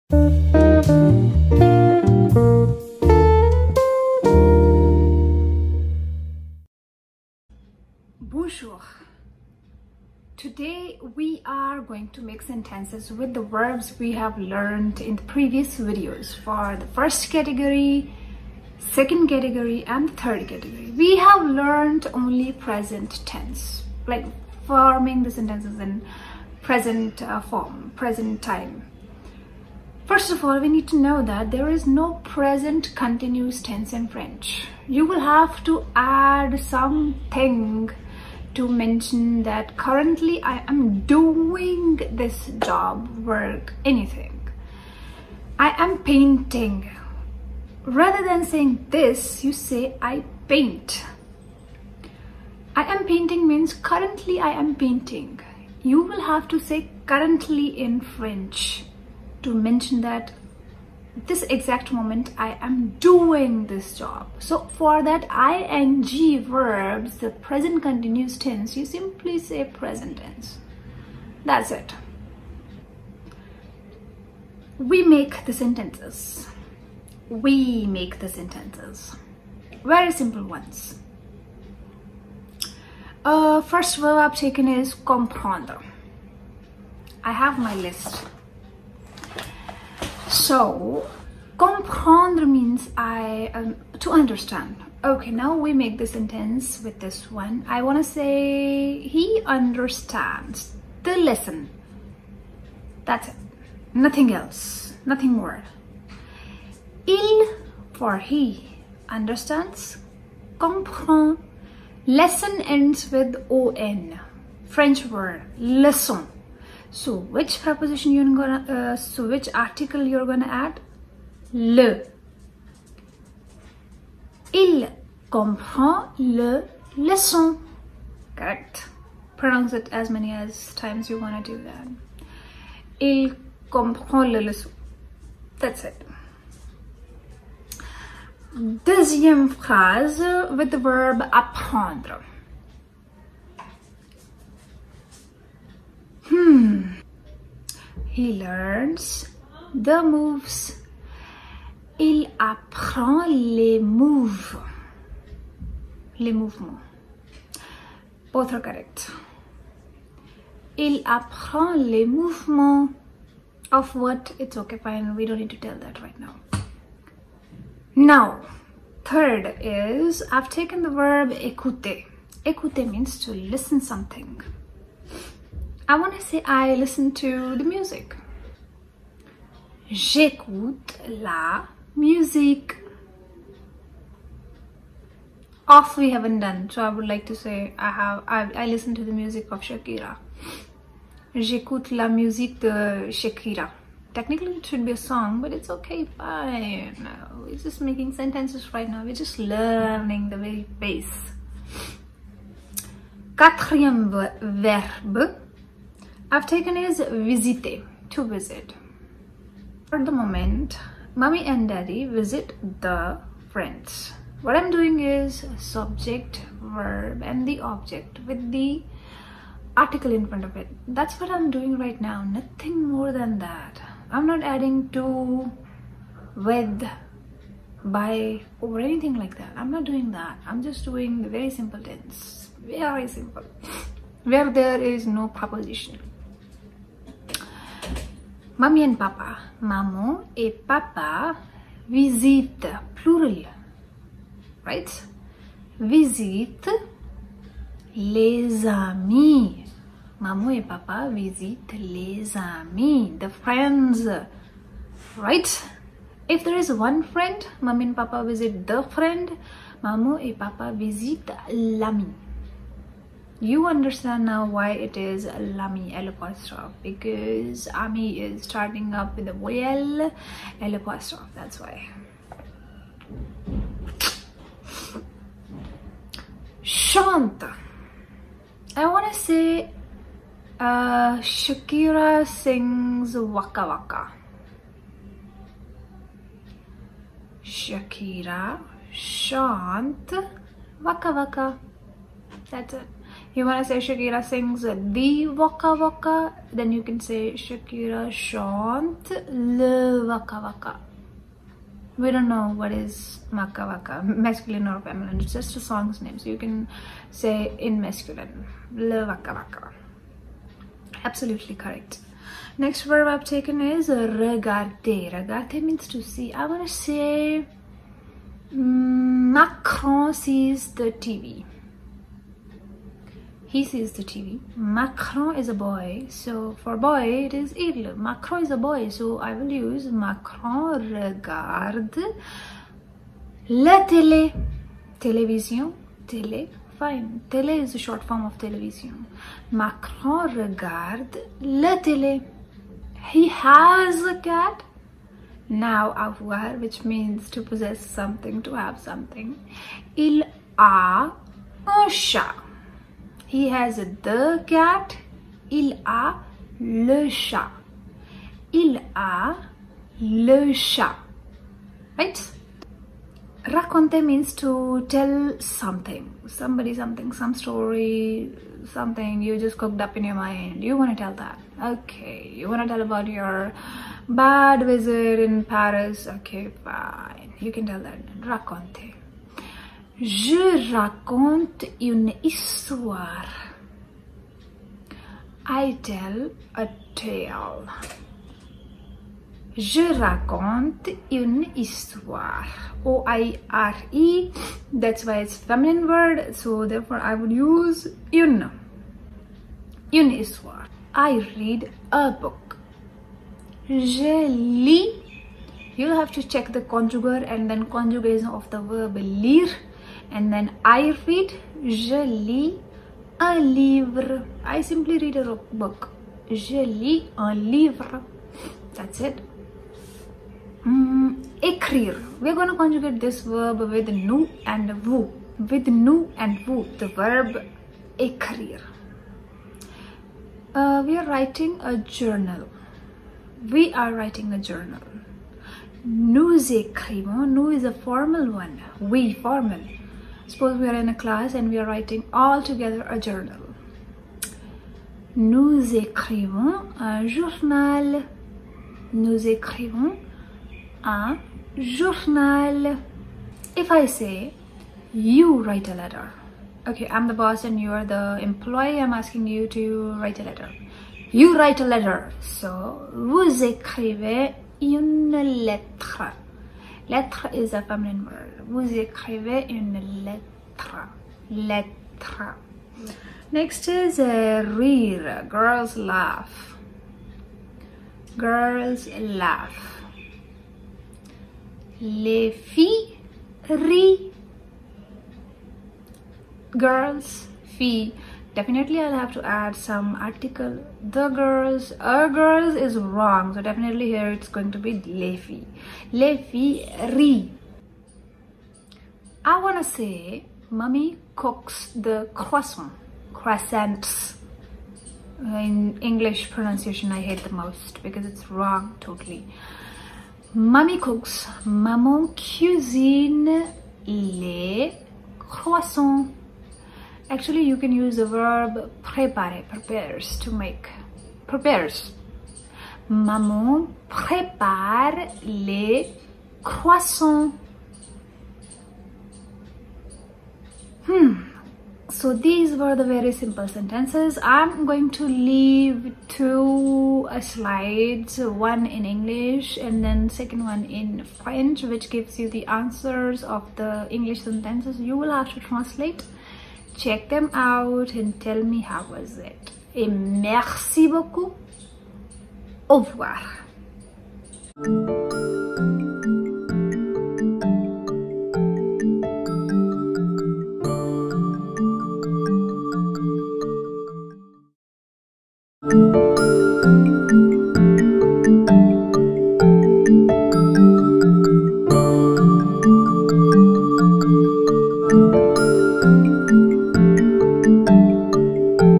Bonjour. Today we are going to make sentences with the verbs we have learned in the previous videos for the first category, second category and third category. We have learned only present tense, like forming the sentences in present form, present time. First of all, we need to know that there is no present continuous tense in French. You will have to add something to mention that currently I am doing this job, work, anything. I am painting. Rather than saying this, you say I paint. I am painting means currently I am painting. You will have to say currently in French to mention that this exact moment I am doing this job. So for that ing verbs, the present continuous tense, you simply say present tense. That's it. We make the sentences. We make the sentences. Very simple ones. First verb I've taken is comprendre. I have my list. So, comprendre means to understand. Okay, now we make the sentence with this one. I want to say he understands the lesson. That's it. Nothing else. Nothing more. Il, for he, understands. Comprend. Lesson ends with on. French word, leçon. So which preposition you're gonna which article you're gonna add? Le. Il comprend le leçon. Correct. Pronounce it as many times you wanna do that. Il comprend le leçon. That's it. Deuxième phrase with the verb apprendre. He learns the moves. Il apprend les moves. Les mouvements. Both are correct. Il apprend les mouvements of what? It's okay, fine. We don't need to tell that right now. Now, third is I've taken the verb écouter. Écouter means to listen something. I want to say I listen to the music. J'écoute la musique. Off we haven't done, so I would like to say I listen to the music of Shakira. J'écoute la musique de Shakira. Technically it should be a song, but it's okay, fine. We're just making sentences right now. We're just learning the very base. Quatrième verbe I've taken is visiter, to visit. For the moment, mommy and daddy visit the friends. What I'm doing is subject, verb and the object with the article in front of it. That's what I'm doing right now, nothing more than that. I'm not adding to, with, by or anything like that. I'm not doing that. I'm just doing the very simple tense. Very simple. Where there is no preposition. Mommy and papa. Maman et papa visitent, plural. Right? Visite les amis. Maman et papa visitent les amis, the friends. Right? If there is one friend, mommy and papa visit the friend. Maman et papa visitent l'ami. You understand now why it is l'ami, L', because ami is starting up with a vowel, L', that's why. Chante. I want to say Shakira sings Waka Waka. Shakira chante Waka Waka. That's it. You want to say Shakira sings the Waka Waka, then you can say Shakira chante le Waka Waka. We don't know what is Waka Waka, masculine or feminine. It's just a song's name, so you can say in masculine, le Waka Waka. Absolutely correct. Next verb I've taken is regarder. Regarder means to see. I want to say Macron sees the TV. He sees the TV. Macron is a boy, so for boy it is il. Macron is a boy, so I will use Macron regarde la télé. Télévision, télé, fine. Télé is a short form of television. Macron regarde la télé. He has a cat. Now avoir, which means to possess something, to have something. Il a un chat. He has the cat. Il a le chat. Il a le chat. Right? Raconter means to tell something. Somebody something, some story, something you just cooked up in your mind. You want to tell that. Okay. You want to tell about your bad visit in Paris. Okay, fine. You can tell that. Raconter. Je raconte une histoire. I tell a tale. Je raconte une histoire. O-I-R-E. That's why it's feminine word. So therefore I would use une. Une histoire. I read a book. Je lis. You'll have to check the conjugal and then conjugation of the verb lire. And then I read, je lis un livre. I simply read a book. Je lis un livre. That's it. Écrire. We're going to conjugate this verb with nous and vous. With nous and vous. The verb écrire. We are writing a journal. We are writing a journal. Nous écrivons. Nous is a formal one. We, formal. Suppose we are in a class and we are writing all together a journal. Nous écrivons un journal. Nous écrivons un journal. If I say, you write a letter. Okay, I'm the boss and you are the employee. I'm asking you to write a letter. You write a letter. So, vous écrivez une lettre. Lettre is a feminine word. Vous écrivez une lettre. Lettre. Next is rire. Girls laugh. Girls laugh. Les filles rient. Girls, filles. Definitely I'll have to add some article. The girls, a girls is wrong. So definitely here it's going to be les filles. Les filles rient. I want to say, Mummy cooks the croissants. In English pronunciation, I hate the most because it's wrong totally. Mummy cooks. Maman cuisine les croissants. Actually, you can use the verb préparer, prepares, to make. Prepares. Maman prépare les croissants. So these were the very simple sentences. I'm going to leave two slides, one in English and then second one in French, which gives you the answers of the English sentences. You will have to translate. Check them out and tell me how was it. Et merci beaucoup. Au revoir.